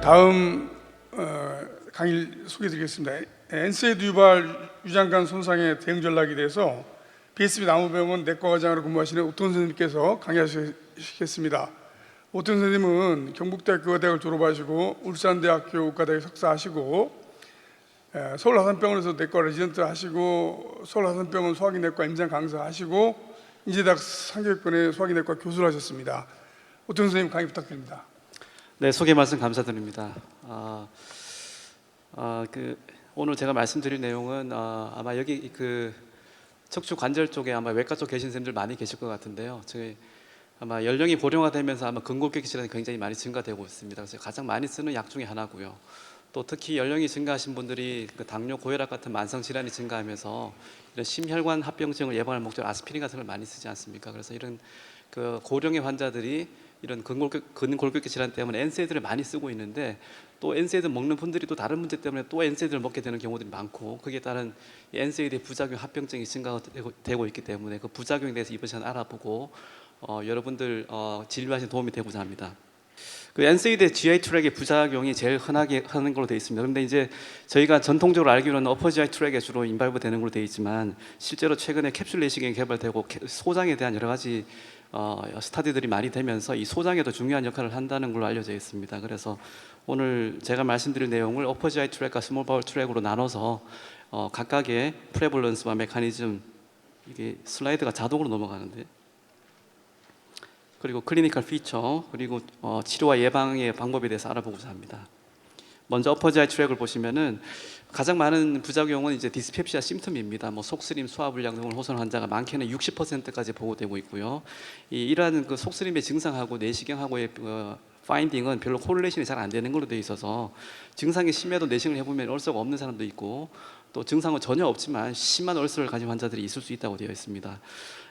다음 강의를 소개드리겠습니다. NSAID 유발 유장관 손상의 대응 전략에 대해서 BSB 나무병원 내과과장으로 근무하시는 오태훈 선생님께서 강의하시겠습니다. 오태훈 선생님은 경북대학교 의대학을 졸업하시고 울산대학교 의과대학 석사하시고 서울하산병원에서 내과 레지던트 하시고 서울하산병원 소화기내과 임상 강사하시고 인제대학 상교육원의 소화기내과 교수를 하셨습니다. 오태훈 선생님 강의 부탁드립니다. 네, 소개 말씀 감사드립니다. 오늘 제가 말씀드릴 내용은 아마 여기 척추 관절 쪽에 아마 외과 쪽 계신 선생님들 많이 계실 것 같은데요. 저희 아마 연령이 고령화되면서 아마 근골격 질환이 굉장히 많이 증가되고 있습니다. 그래서 가장 많이 쓰는 약 중에 하나고요. 또 특히 연령이 증가하신 분들이 당뇨, 고혈압 같은 만성 질환이 증가하면서 이런 심혈관 합병증을 예방할 목적으로 아스피린 같은 걸 많이 쓰지 않습니까? 그래서 이런 고령의 환자들이 이런 근골격 질환 때문에 NSAID를 많이 쓰고 있는데, 또 NSAID 먹는 분들이 또 다른 문제 때문에 또 NSAID를 먹게 되는 경우들이 많고, 거기에 따른 NSAID의 부작용 합병증이 증가되고 있기 때문에 그 부작용에 대해서 이번 시간 알아보고 여러분들 진료하시는 도움이 되고자 합니다. NSAID의 GI 트랙의 부작용이 제일 흔하게 하는 걸로 되어 있습니다. 그런데 이제 저희가 전통적으로 알기로는 어퍼 GI 트랙에 주로 인발부 되는 걸로 되어 있지만, 실제로 최근에 캡슐 내시경이 개발되고 소장에 대한 여러 가지 스타디들이 많이 되면서 이 소장에도 중요한 역할을 한다는 걸로 알려져 있습니다. 그래서 오늘 제가 말씀드릴 내용을 어퍼 GI 트랙과 스몰 바울 트랙으로 나눠서 각각의 프레볼런스와 메커니즘, 이게 슬라이드가 자동으로 넘어가는데, 그리고 클리니컬 피처, 그리고 치료와 예방의 방법에 대해서 알아보고자 합니다. 먼저 어퍼 GI 트랙을 보시면은 가장 많은 부작용은 이제 디스펩시아 심텀입니다. 속쓰림, 소화불량 등을 호소하는 환자가 많게는 60%까지 보고되고 있고요. 이러한 속쓰림의 증상하고 내시경하고의 파인딩은 별로 코릴레이션이 잘 안 되는 걸로 되어 있어서 증상이 심해도 내시경을 해보면 얼서가 없는 사람도 있고, 또 증상은 전혀 없지만 심한 얼서를 가진 환자들이 있을 수 있다고 되어 있습니다.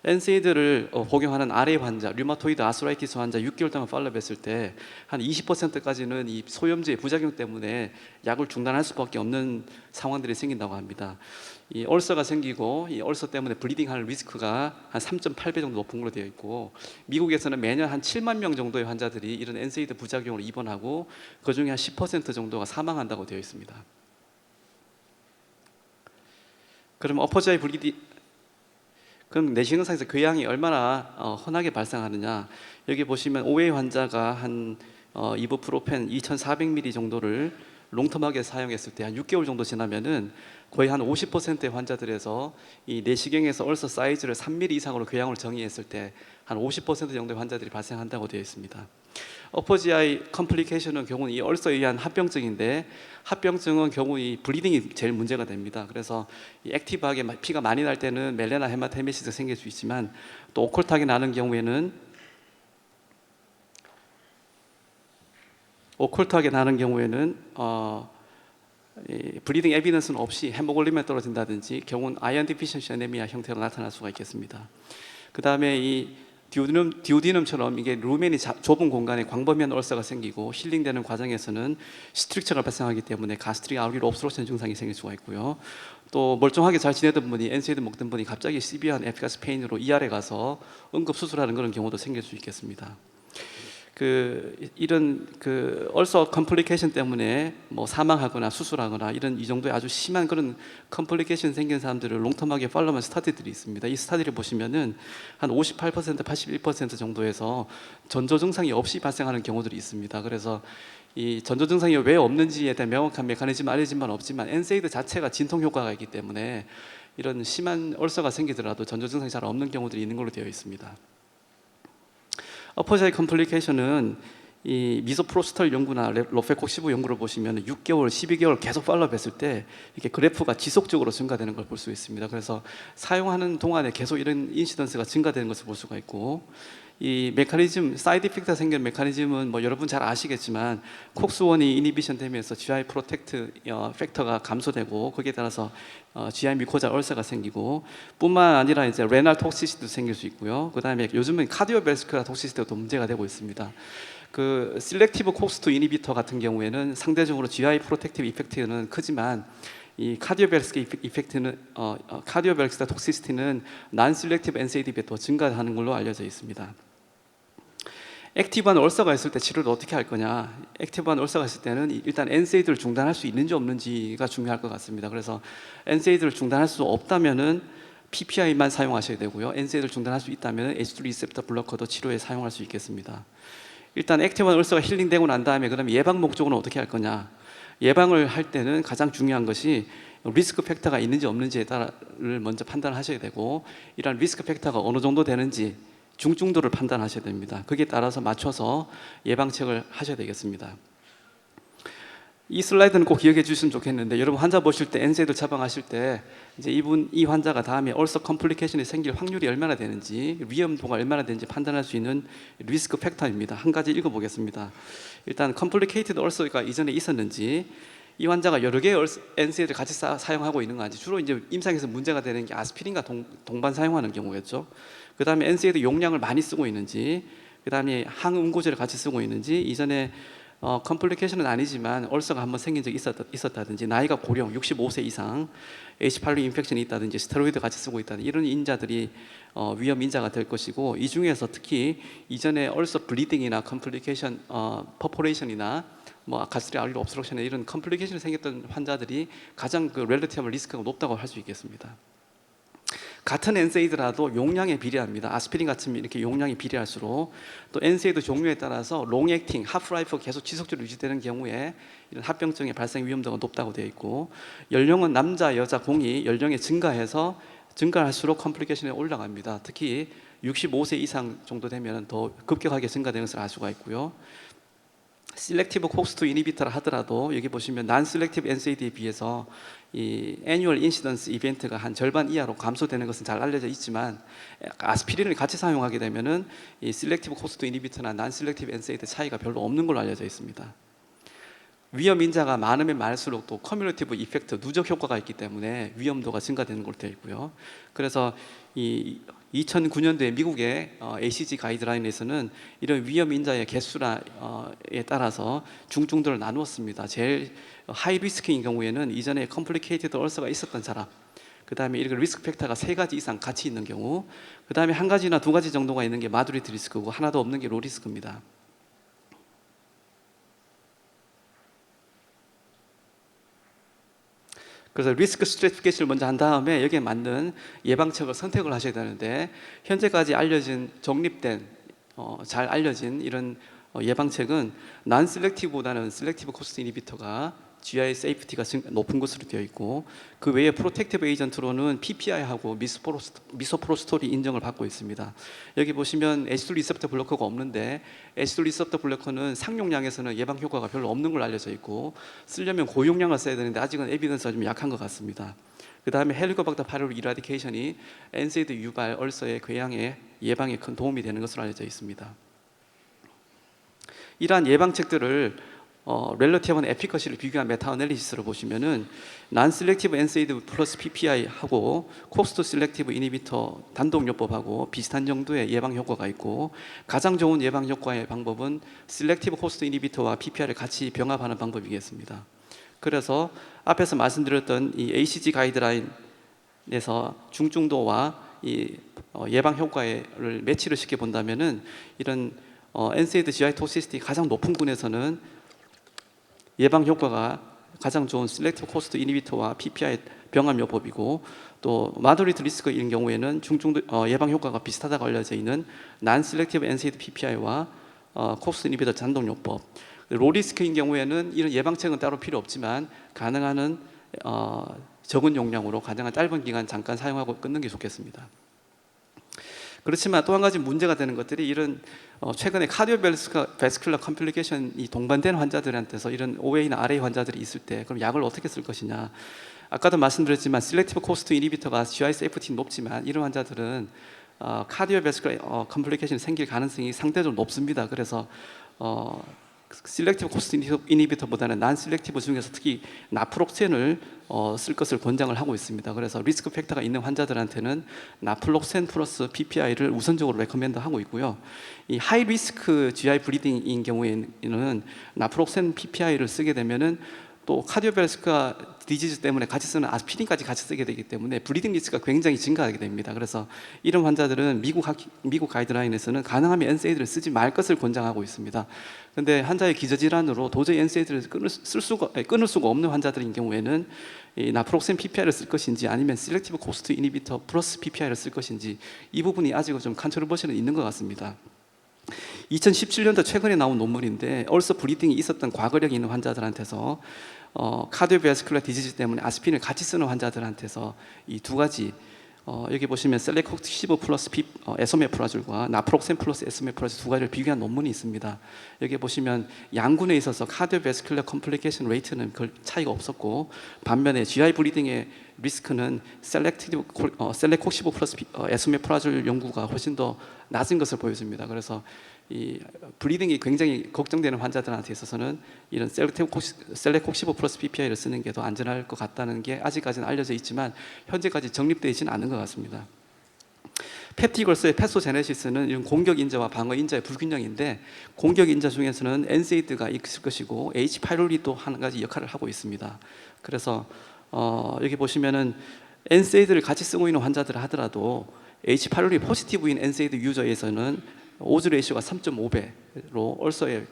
NSAID를 복용하는 RA 환자, 류마토이드 아스라이티스 환자 6개월 동안 팔로우했을 때 한 20%까지는 이 소염제의 부작용 때문에 약을 중단할 수밖에 없는 상황들이 생긴다고 합니다. 이 얼서가 생기고 이 얼서 때문에 블리딩할 리스크가 한 3.8배 정도 높은 걸로 되어 있고, 미국에서는 매년 한 7만 명 정도의 환자들이 이런 NSAID 부작용으로 입원하고 그 중에 한 10% 정도가 사망한다고 되어 있습니다. 그럼 어퍼 GI 그럼 내시경상에서 그 양이 얼마나 흔하게 발생하느냐, 여기 보시면 OA 환자가 한 이부프로펜 2,400ml 정도를 롱텀하게 사용했을 때 한 6개월 정도 지나면은 거의 한 50%의 환자들에서 이 내시경에서 얼서 사이즈를 3mm 이상으로 교양을 정의했을 때 한 50% 정도의 환자들이 발생한다고 되어 있습니다. 어퍼 GI 컴플리케이션은 경우 이 얼서에 의한 합병증인데, 합병증은 경우 이 블리딩이 제일 문제가 됩니다. 그래서 이 액티브하게 피가 많이 날 때는 멜레나 헤마테메시스가 생길 수 있지만, 또 오컬트하게 나는 경우에는 블리딩 에비던스는 없이 헤모글로빈이 떨어진다든지 경우는 아이언 디피션시 애네미아 형태로 나타날 수가 있겠습니다. 그 다음에 이 디오디눔처럼 이게 루멘이 좁은 공간에 광범위한 얼서가 생기고 힐링되는 과정에서는 스트릭처가 발생하기 때문에 가스트릭 아울기 옵스트럭션 증상이 생길 수가 있고요. 또 멀쩡하게 잘 지내던 분이 NSAID 먹던 분이 갑자기 시비한 에피카스 페인으로 ER에 가서 응급 수술하는 그런 경우도 생길 수 있겠습니다. 이런 얼서 컴플리케이션 때문에 사망하거나 수술하거나 이런 이 정도의 아주 심한 그런 컴플리케이션 생긴 사람들을 롱텀하게 팔로우한 스타디들이 있습니다. 이 스타디를 보시면은 한 58%, 81% 정도에서 전조 증상이 없이 발생하는 경우들이 있습니다. 그래서 이 전조 증상이 왜 없는지에 대한 명확한 메커니즘 알려진만 없지만 NSAID 자체가 진통 효과가 있기 때문에 이런 심한 얼서가 생기더라도 전조 증상이 잘 없는 경우들이 있는 걸로 되어 있습니다. 어퍼 GI 컴플리케이션은 이 미소프로스털 연구나 로페콕시브 연구를 보시면 6개월, 12개월 계속 팔로우했을 때 이렇게 그래프가 지속적으로 증가되는 걸 볼 수 있습니다. 그래서 사용하는 동안에 계속 이런 인시던스가 증가되는 것을 볼 수가 있고, 이 메커니즘, 사이드 이펙트가 생기는 메커니즘은 여러분 잘 아시겠지만 콕스1이 이니비션 되면서 GI 프로텍트 팩터가 감소되고, 거기에 따라서 GI 미코자 얼서가 생기고, 뿐만 아니라 이제 레날 톡시시티도 생길 수 있고요. 그 다음에 요즘은 카디오베스큘라 톡시시티가 또 문제가 되고 있습니다. 셀렉티브 콕스2 이니비터 같은 경우에는 상대적으로 GI 프로텍티브 이펙트는 크지만 이 카디오베스큘라 이펙트는 카디오베스큘라 톡시시티는 난 셀렉티브 NSAID에 더 증가하는 걸로 알려져 있습니다. 액티브한 울서가 있을 때 치료를 어떻게 할 거냐? 액티브한 울서가 있을 때는 일단 NSAID를 중단할 수 있는지 없는지가 중요할 것 같습니다. 그래서 NSAID를 중단할 수 없다면은 PPI만 사용하셔야 되고요. NSAID를 중단할 수 있다면 H2 리셉터 블로커도 치료에 사용할 수 있겠습니다. 일단 액티브한 울서가 힐링되고 난 다음에 그다음에 예방 목적으로 어떻게 할 거냐? 예방을 할 때는 가장 중요한 것이 리스크 팩터가 있는지 없는지에 따라를 먼저 판단하셔야 되고, 이러한 리스크 팩터가 어느 정도 되는지 중증도를 판단하셔야 됩니다. 거기에 따라서 맞춰서 예방책을 하셔야 되겠습니다. 이 슬라이드는 꼭 기억해 주시면 좋겠는데, 여러분 환자 보실 때 NSAID 처방하실 때 이제 이 환자가 다음에 얼서 컴플리케이션이 생길 확률이 얼마나 되는지, 위험도가 얼마나 되는지 판단할 수 있는 리스크 팩터입니다. 한 가지 읽어보겠습니다. 일단 컴플리케이티드 얼서가 이전에 있었는지, 이 환자가 여러 개의 NSAID를 같이 사용하고 있는 건지, 주로 이제 임상에서 문제가 되는 게 아스피린과 동반 사용하는 경우였죠. 그 다음에 NSAID 용량을 많이 쓰고 있는지, 그 다음에 항응고제를 같이 쓰고 있는지, 이전에 컴플리케이션은 아니지만 얼서가 한번 생긴 적이 있었다든지, 나이가 고령 65세 이상, H5 인펙션이 있다든지, 스테로이드 같이 쓰고 있다든지, 이런 인자들이 위험 인자가 될 것이고, 이 중에서 특히 이전에 얼서 블리딩이나 컴플리케이션, 퍼포레이션이나 가스트릭 알리 옵스트럭션 이런 컴플리케이션이 생겼던 환자들이 가장 그 렐러티브 리스크가 높다고 할 수 있겠습니다. 같은 NSAID라도 용량에 비례합니다. 아스피린 같은 이렇게 용량이 비례할수록, 또 NSAID 종류에 따라서 롱 액팅, 하프라이프가 계속 지속적으로 유지되는 경우에 이런 합병증의 발생 위험도가 높다고 되어 있고, 연령은 남자, 여자 공이 연령이 증가할수록 컴플리케이션이 올라갑니다. 특히 65세 이상 정도 되면 더 급격하게 증가되는 것을 알 수가 있고요. 셀렉티브 콕스2 이니비터를 하더라도 여기 보시면 난 셀렉티브 NSAID에 비해서 이 애뉴얼 인시던스 이벤트가 한 절반 이하로 감소되는 것은 잘 알려져 있지만, 아스피린을 같이 사용하게 되면은 이 셀렉티브 콕스2 이니비터나 난 셀렉티브 NSAID 차이가 별로 없는 걸로 알려져 있습니다. 위험 인자가 많으면 많을수록 또 커뮤니티브 이펙트, 누적 효과가 있기 때문에 위험도가 증가되는 걸로 되어 있고요. 그래서 이 2009년도에 미국의 ACG 가이드라인에서는 이런 위험 인자의 개수에 따라서 중증도를 나누었습니다. 제일 하이 리스크인 경우에는 이전에 컴플리케이티드 얼서가 있었던 사람, 그 다음에 이렇게 리스크 팩터가 3가지 이상 같이 있는 경우, 그 다음에 1가지나 2가지 정도가 있는 게 마두리티 리스크고, 하나도 없는 게 로 리스크입니다. 그래서 리스크 스트래티피케이션을 먼저 한 다음에 여기에 맞는 예방책을 선택을 하셔야 되는데, 현재까지 알려진 정립된 잘 알려진 이런 예방책은 난 셀렉티브보다는 셀렉티브 코스트 이니비터가 GI 세이프티가 높은 것으로 되어 있고, 그 외에 프로텍티브 에이전트로는 PPI하고 미소프로스톨이 인정을 받고 있습니다. 여기 보시면 H2 리셉터 블로커가 없는데, H2 리셉터 블로커는 상용량에서는 예방 효과가 별로 없는 걸로 알려져 있고, 쓰려면 고용량을 써야 되는데 아직은 에비던스가 좀 약한 것 같습니다. 그 다음에 헬리코박터 파이로리 이라디케이션이 NSAID 유발 얼서의 궤양의 예방에 큰 도움이 되는 것으로 알려져 있습니다. 이러한 예방책들을 렐러티브한 에피커시를 비교한 메타 애널리시스를 보시면은 난 셀렉티브 NSAID 플러스 PPI하고 콕스2 셀렉티브 이니비터 단독요법하고 비슷한 정도의 예방 효과가 있고, 가장 좋은 예방 효과의 방법은 셀렉티브 콕스2 이니비터와 PPI를 같이 병합하는 방법이겠습니다. 그래서 앞에서 말씀드렸던 이 ACG 가이드라인에서 중증도와 이 예방 효과를 매치를 시켜 본다면은 이런 NSAID GI 토시시티 가장 높은 군에서는 예방 효과가 가장 좋은 셀렉티브 코스트 이니비터와 PPI 병합요법이고, 또 마더리트 리스크인 경우에는 중증도 예방 효과가 비슷하다고 알려져 있는 난 셀렉티브 NSAID PPI와 코스트 이니비터 단독요법. 로 리스크인 경우에는 이런 예방책은 따로 필요 없지만, 가능한 한 적은 용량으로 가능한 짧은 기간 잠깐 사용하고 끊는 게 좋겠습니다. 그렇지만 또 한 가지 문제가 되는 것들이, 이런 최근에 카디오베스큘러 컴플리케이션이 동반된 환자들한테서 이런 OA나 RA 환자들이 있을 때 그럼 약을 어떻게 쓸 것이냐. 아까도 말씀드렸지만 셀렉티브 코스트 이니비터가 GI 세이프티 높지만, 이런 환자들은 카디오베스큘러 컴플리케이션이 생길 가능성이 상대적으로 높습니다. 그래서 셀렉티브 코스트 이니비터보다는 난 셀렉티브 중에서 특히 나프록센을 쓸 것을 권장을 하고 있습니다. 그래서 리스크 팩터가 있는 환자들한테는 나플록센 플러스 PPI를 우선적으로 레커멘드 하고 있고요. 이 하이 리스크 GI 블리딩인 경우에는 나프록센 PPI를 쓰게 되면은 또 카디오베스쿨 디지즈 때문에 같이 쓰는 아스피린까지 같이 쓰게 되기 때문에 블리딩 리스크가 굉장히 증가하게 됩니다. 그래서 이런 환자들은 미국 가이드라인에서는 가능하면 NSAID를 쓰지 말 것을 권장하고 있습니다. 그런데 환자의 기저질환으로 도저히 NSAID를 끊을 수가 없는 환자들인 경우에는 이 나프록센 PPI를 쓸 것인지 아니면 셀렉티브 코스트 이니비터 플러스 PPI를 쓸 것인지 이 부분이 아직은 좀 컨트롤버시는 있는 것 같습니다. 2017년도 최근에 나온 논문인데 얼서 블리딩이 있었던 과거력이 있는 환자들한테서 카디오베스쿨라 디지즈 때문에 아스피린을 같이 쓰는 환자들한테서 이 두 가지 여기 보시면 셀렉콕시브 플러스 에소메프라졸과 나프록센 플러스 에소메프라졸 두 가지를 비교한 논문이 있습니다. 여기 보시면 양군에 있어서 카디오베스쿨라 컴플리케이션 레이트는 별 차이가 없었고 반면에 GI 블리딩의 리스크는 셀렉콕시브 플러스 에소메프라졸 연구가 훨씬 더 낮은 것을 보여줍니다. 그래서 이 블리딩이 굉장히 걱정되는 환자들한테 있어서는 이런 셀렉콕시브 플러스 PPI를 쓰는 게 더 안전할 것 같다는 게 아직까지는 알려져 있지만 현재까지 정립되어 있지는 않은 것 같습니다. 펩티걸스의 패소제네시스는 이런 공격 인자와 방어 인자의 불균형인데 공격 인자 중에서는 NSAID가 있을 것이고 H-파이로리도 한 가지 역할을 하고 있습니다. 그래서 여기 보시면은 NSAID를 같이 쓰고 있는 환자들을 하더라도 H-파이로리 포지티브인 NSAID 유저에서는 오즈 레이쇼가 3.5배로 얼서의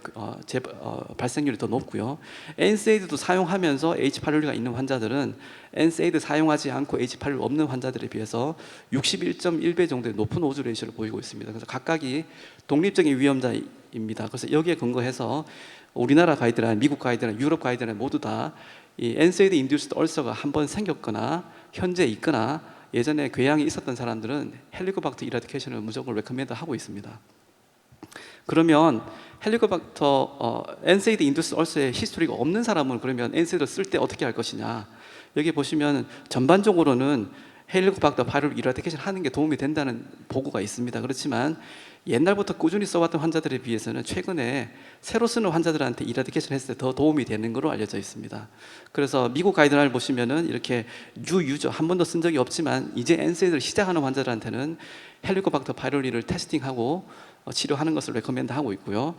발생률이 더 높고요. NSAID도 사용하면서 H-파이로리가 있는 환자들은 NSAID 사용하지 않고 H-파이로리 없는 환자들에 비해서 61.1배 정도의 높은 오즈 레이쇼를 보이고 있습니다. 그래서 각각이 독립적인 위험자입니다. 그래서 여기에 근거해서 우리나라 가이드라인, 미국 가이드라인, 유럽 가이드라인 모두 다 이 NSAID 인듀스드 얼서가 한번 생겼거나 현재 있거나 예전에 궤양이 있었던 사람들은 헬리코박터 이라디케이션을 무조건 레커멘드 하고 있습니다. 그러면 헬리코박터 NSAID 인듀스 얼서의 히스토리가 없는 사람은 그러면 NSAID를 쓸 때 어떻게 할 것이냐? 여기 보시면 전반적으로는 헬리코박터 바이러를 이라디케이션 하는 게 도움이 된다는 보고가 있습니다. 그렇지만 옛날부터 꾸준히 써왔던 환자들에 비해서는 최근에 새로 쓰는 환자들한테 이라디케이션 했을 때 더 도움이 되는 것으로 알려져 있습니다. 그래서 미국 가이드라인을 보시면은 이렇게 유저 한 번도 쓴 적이 없지만 이제 NSAID를 시작하는 환자들한테는 헬리코박터 바이러리를 테스팅하고 치료하는 것을 레커멘드 하고 있고요.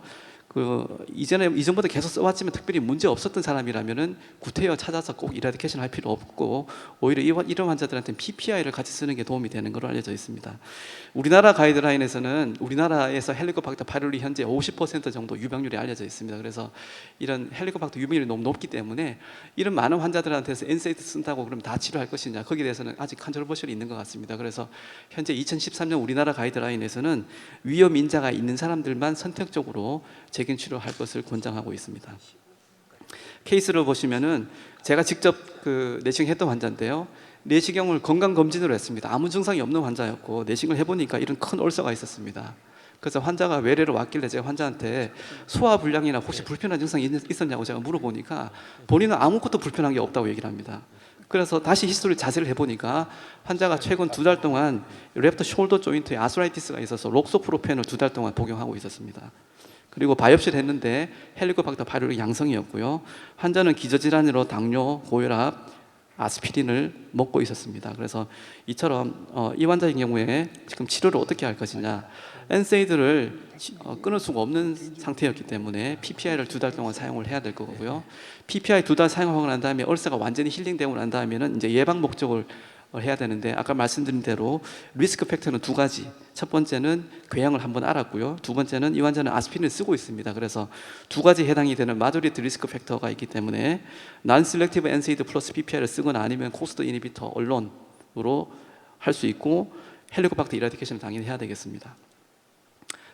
이전부터 계속 써왔지만 특별히 문제 없었던 사람이라면은 구태여 찾아서 꼭 이라디케이션 할 필요 없고 오히려 이런 환자들한테는 PPI를 같이 쓰는 게 도움이 되는 걸로 알려져 있습니다. 우리나라 가이드라인에서는 우리나라에서 헬리코박터 바이러리 현재 50% 정도 유병률이 알려져 있습니다. 그래서 이런 헬리코박터 유병률이 너무 높기 때문에 이런 많은 환자들한테서 NSAID 쓴다고 그럼 다 치료할 것이냐 거기에 대해서는 아직 컨트롤버셜이 있는 것 같습니다. 그래서 현재 2013년 우리나라 가이드라인에서는 위험 인자가 있는 사람들만 선택적으로 재경 치료할 것을 권장하고 있습니다. 케이스를 보시면은 제가 직접 내시경했던 환자인데요. 내시경을 건강 검진으로 했습니다. 아무 증상이 없는 환자였고 내시경을 해보니까 이런 큰 울서가 있었습니다. 그래서 환자가 외래로 왔길래 제가 환자한테 소화 불량이나 혹시 불편한 증상이 있었냐고 제가 물어보니까 본인은 아무것도 불편한 게 없다고 얘기를 합니다. 그래서 다시 히스토리 자세를 해보니까 환자가 최근 2달 동안 레프트 숄더 조인트에 아스라이티스가 있어서 록소프로펜을 2달 동안 복용하고 있었습니다. 그리고 바이옵시를 했는데 헬리코박터 바이러리 양성이었고요. 환자는 기저질환으로 당뇨, 고혈압, 아스피린을 먹고 있었습니다. 그래서 이처럼 이 환자의 경우에 지금 치료를 어떻게 할 것이냐, NSAID를 끊을 수가 없는 상태였기 때문에 PPI를 2달 동안 사용을 해야 될 거고요. PPI 2달 사용하고 난 다음에 얼서가 완전히 힐링되고 난 다음에는 이제 예방 목적을 해야 되는데 아까 말씀드린 대로 리스크 팩터는 두 가지. 첫 번째는 궤양을 한번 알았고요. 두 번째는 이 환자는 아스피린을 쓰고 있습니다. 그래서 두 가지 해당이 되는 마조리티 리스크 팩터가 있기 때문에 non-selective NSAID 플러스 PPI를 쓰거나 아니면 코스트 이니비터 언론으로 할 수 있고 헬리코박터 이라디케이션을 당연히 해야 되겠습니다.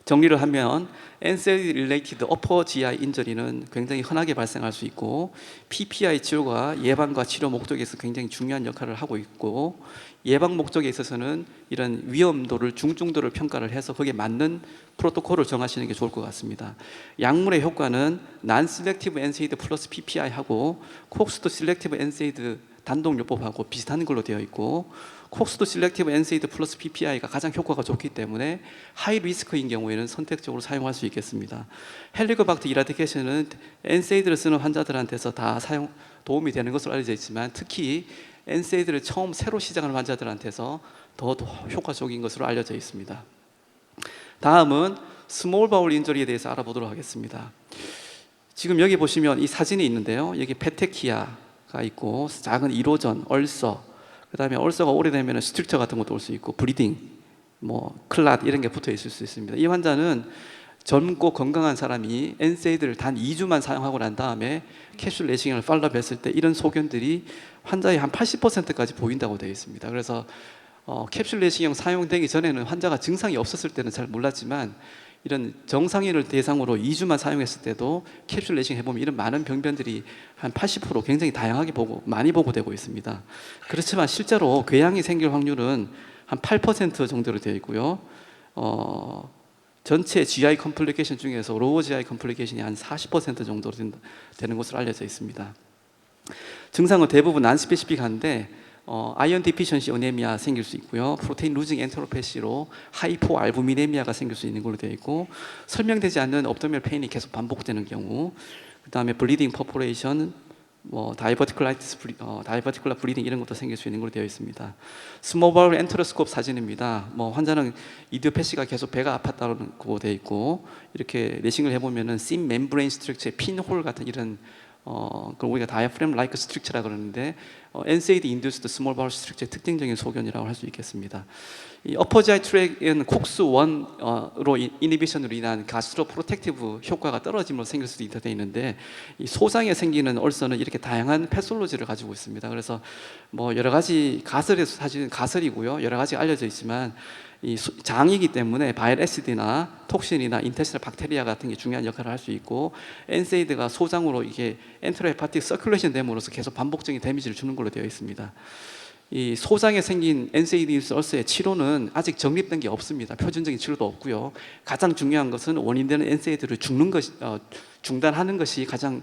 정리를 하면 NSAID related upper GI 인저리는 굉장히 흔하게 발생할 수 있고 PPI 치료가 예방과 치료 목적에서 굉장히 중요한 역할을 하고 있고 예방 목적에 있어서는 이런 위험도를 중증도를 평가를 해서 거기에 맞는 프로토콜을 정하시는 게 좋을 것 같습니다. 약물의 효과는 non-selective NSAID 플러스 PPI하고 콕스도 selective NSAID 단독요법하고 비슷한 걸로 되어 있고 콕스도 실렉티브 NSAID 플러스 PPI가 가장 효과가 좋기 때문에 하이 리스크인 경우에는 선택적으로 사용할 수 있겠습니다. 헬리코박터 이라디케이션은 NSAID를 쓰는 환자들한테서 다 도움이 되는 것으로 알려져 있지만 특히 NSAID를 처음 새로 시작하는 환자들한테서 더 효과적인 것으로 알려져 있습니다. 다음은 스몰 바울 인저리에 대해서 알아보도록 하겠습니다. 지금 여기 보시면 이 사진이 있는데요. 여기 페테키아가 있고 작은 이로전, 얼서, 그다음에 얼서가 오래되면 스트릭처 같은 것도 올 수 있고 브리딩, 뭐 클랏 이런 게 붙어 있을 수 있습니다. 이 환자는 젊고 건강한 사람이 엔세이드를 단 2주만 사용하고 난 다음에 캡슐 내시경을 팔로우했을 때 이런 소견들이 환자의 한 80%까지 보인다고 되어 있습니다. 그래서 캡슐 내시경 사용되기 전에는 환자가 증상이 없었을 때는 잘 몰랐지만 이런 정상인을 대상으로 2주만 사용했을 때도 캡슐 내시경 해보면 이런 많은 병변들이 한 80% 굉장히 다양하게 많이 보고되고 있습니다. 그렇지만 실제로 궤양이 생길 확률은 한 8% 정도로 되어 있고요. 전체 GI 컴플리케이션 중에서 로우 GI 컴플리케이션이 한 40% 정도 되는 것으로 알려져 있습니다. 증상은 대부분 난스페시픽한데 아이언 디피션시 어네미아 생길 수 있고요. 프로테인 루징 엔테로페시로 하이포 알부미네미아가 생길 수 있는 걸로 되어 있고, 설명되지 않는 업도미널 페인이 계속 반복되는 경우, 그 다음에 블리딩 퍼포레이션, 다이버티클라이티스, 다이버티클라 블리딩 이런 것도 생길 수 있는 걸로 되어 있습니다. 스몰 바울 엔테로스코프 사진입니다. 환자는 이디오패시가 계속 배가 아팠다고 되어 있고, 이렇게 내싱을 해보면은 심 멤브레인 스트럭처의 핀홀 같은 이런 그걸 우리가 다이아프램 라이크 스트럭처라 그러는데 NSAID 인듀스드 스몰 바울 스트럭처의 특징적인 소견이라고 할 수 있겠습니다. 이 어퍼 지아이 트랙은 콕스1로 이니비션으로 인한 가스트로 프로텍티브 효과가 떨어짐으로 생길 수도 있다 되어 있는데, 이 소장에 생기는 얼서는 이렇게 다양한 패솔로지를 가지고 있습니다. 그래서 여러 가지 가설에서 사실은 가설이고요. 여러 가지 알려져 있지만 이 장이기 때문에 바이럴 애시드나 톡신이나 인테스널 박테리아 같은 게 중요한 역할을 할 수 있고, 엔세이드가 소장으로 이게 엔테로헤파틱 서큘레이션 됨으로써 계속 반복적인 데미지를 주는 걸로 되어 있습니다. 이 소장에 생긴 엔세이드 얼서의 치료는 아직 정립된 게 없습니다. 표준적인 치료도 없고요. 가장 중요한 것은 원인되는 엔세이드를 중단하는 것이 가장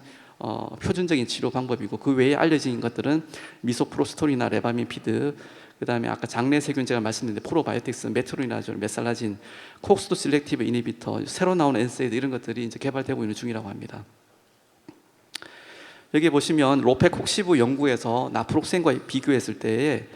표준적인 치료 방법이고, 그 외에 알려진 것들은 미소프로스톨이나 레바민피드, 그 다음에 아까 장내 세균 제가 말씀드렸는데 프로바이오틱스, 메트로니다졸, 메살라진, 콕스도 실렉티브 이니비터, 새로 나온 엔세이드 이런 것들이 이제 개발되고 있는 중이라고 합니다. 여기 보시면 로페콕시브 연구에서 나프록센과 비교했을 때에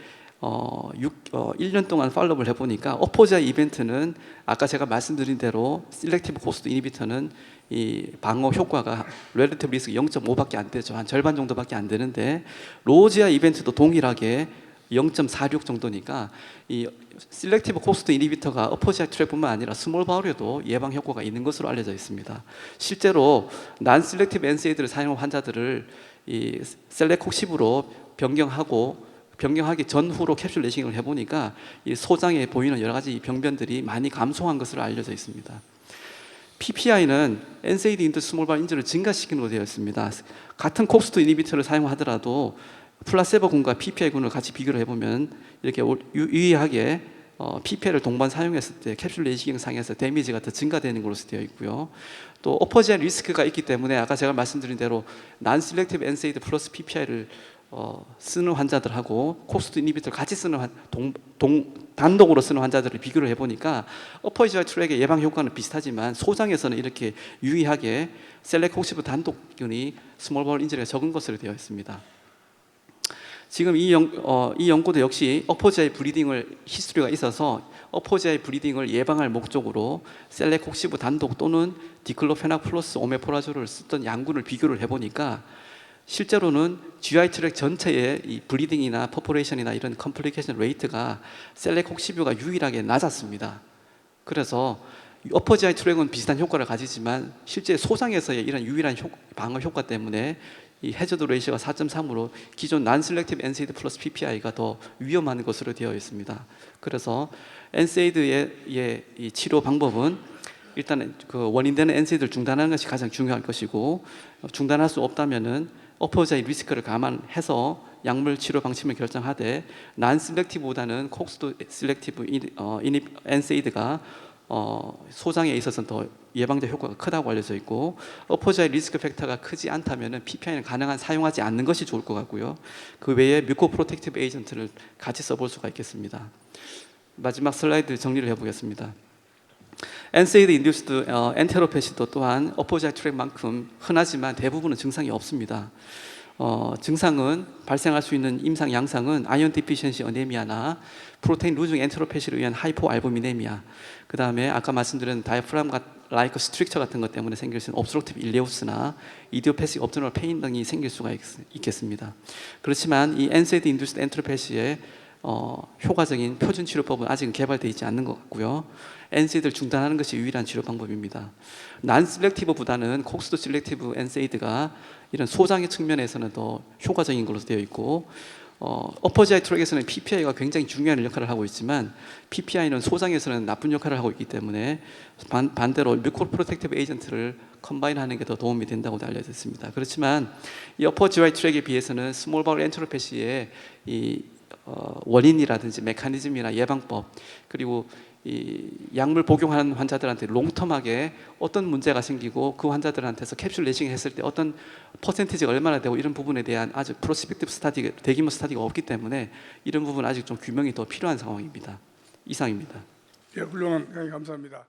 1년 동안 팔로우를 해보니까 어포지아 이벤트는 아까 제가 말씀드린 대로 실렉티브 코스트 이니비터는 이 방어 효과가 렐리티브 리스크 0.5밖에 안 되죠. 한 절반 정도밖에 안 되는데, 로지아 이벤트도 동일하게 0.46 정도니까 이 셀렉티브 코스트 이니비터가 어퍼지아 트랙뿐만 아니라 스몰 바울에도 예방 효과가 있는 것으로 알려져 있습니다. 실제로 난 셀렉티브 엔세이드를 사용한 환자들을 이 셀렉콕십으로 변경하기 전후로 캡슐 내시경을 해보니까 이 소장에 보이는 여러 가지 병변들이 많이 감소한 것으로 알려져 있습니다. PPI는 엔세이드 인두 스몰 바울 인지를 증가시키는 것으로 되어 있습니다. 같은 콕스트 이니비터를 사용하더라도 플라세보군과 PPI군을 같이 비교를 해보면 이렇게 유의하게 PPI를 동반 사용했을 때 캡슐 내시경상에서 데미지가 더 증가되는 것으로 되어 있고요. 또 오퍼지아 리스크가 있기 때문에 아까 제가 말씀드린 대로 난 셀렉티브 엔세이드 플러스 PPI를 쓰는 환자들하고 콕스트 이니비터를 같이 쓰는 단독으로 쓰는 환자들을 비교를 해보니까 어퍼지아 트랙의 예방 효과는 비슷하지만 소장에서는 이렇게 유의하게 셀렉콕시브 단독균이 스몰 바울 인지가 적은 것으로 되어 있습니다. 지금 이 연구도 역시 어퍼지아의 브리딩을 히스토리가 있어서 어퍼지아의 브리딩을 예방할 목적으로 셀렉콕시브 단독 또는 디클로페낙 플러스 오메포라졸을 쓰던 양군을 비교를 해보니까 실제로는 GI 트랙 전체의 이 블리딩이나 퍼포레이션이나 이런 컴플리케이션 레이트가 셀렉콕시브가 유일하게 낮았습니다. 그래서 어퍼 GI 트랙은 비슷한 효과를 가지지만 실제 소장에서의 이런 유일한 방어 효과 때문에 이 해저드 레이시오가 4.3으로 기존 난 셀렉티브 엔세이드 플러스 PPI가 더 위험한 것으로 되어 있습니다. 그래서 엔세이드의 이 치료 방법은 일단 그 원인되는 엔세이드를 중단하는 것이 가장 중요할 것이고, 중단할 수 없다면은 어퍼지아의 리스크를 감안해서 약물 치료 방침을 결정하되 난 셀렉티브보다는 콕스도 셀렉티브 엔세이드가 소장에 있어서는 더 예방적 효과가 크다고 알려져 있고, 어퍼지아의 리스크 팩터가 크지 않다면 PPI는 가능한 사용하지 않는 것이 좋을 것 같고요. 그 외에 뮤코 프로텍티브 에이전트를 같이 써볼 수가 있겠습니다. 마지막 슬라이드 정리를 해보겠습니다. 엔세이드 인듀스드 엔테로페시도 또한 어퍼지아 트랙만큼 흔하지만 대부분은 증상이 없습니다. 증상은 발생할 수 있는 임상 양상은 아이언 디피션시 어네미아나 프로테인 루징 엔테로페시로 의한 하이포알부미네미아, 그 다음에 아까 말씀드린 다이프람 라이크 스트릭처 같은 것 때문에 생길 수 있는 옵스트럭티브 일레우스나 이디오패식 업저널 페인 등이 생길 수가 있겠습니다. 그렇지만 이 NSAID 인듀스드 엔테로페시의 효과적인 표준 치료법은 아직은 개발되어 있지 않는 것 같고요. NSAID를 중단하는 것이 유일한 치료 방법입니다. 난 셀렉티브보다는 콕스도 셀렉티브 NSAID가 이런 소장의 측면에서는 더 효과적인 걸로 되어 있고, 어퍼지아이 트랙에서는 PPI가 굉장히 중요한 역할을 하고 있지만 PPI는 소장에서는 나쁜 역할을 하고 있기 때문에 반대로 뮤콜 프로텍티브 에이전트를 컴바인하는 게 더 도움이 된다고 알려져 있습니다. 그렇지만 이 어퍼지아이 트랙에 비해서는 스몰 바울 엔테로페시의 이 원인이라든지 메커니즘이나 예방법, 그리고 이 약물 복용하는 환자들한테 롱텀하게 어떤 문제가 생기고 그 환자들한테서 캡슐 레싱 했을 때 어떤 퍼센티지가 얼마나 되고 이런 부분에 대한 아주 프로스펙티브 스타디, 대규모 스타디가 없기 때문에 이런 부분 아직 좀 규명이 더 필요한 상황입니다. 이상입니다. 예, 훌륭한 강의 감사합니다.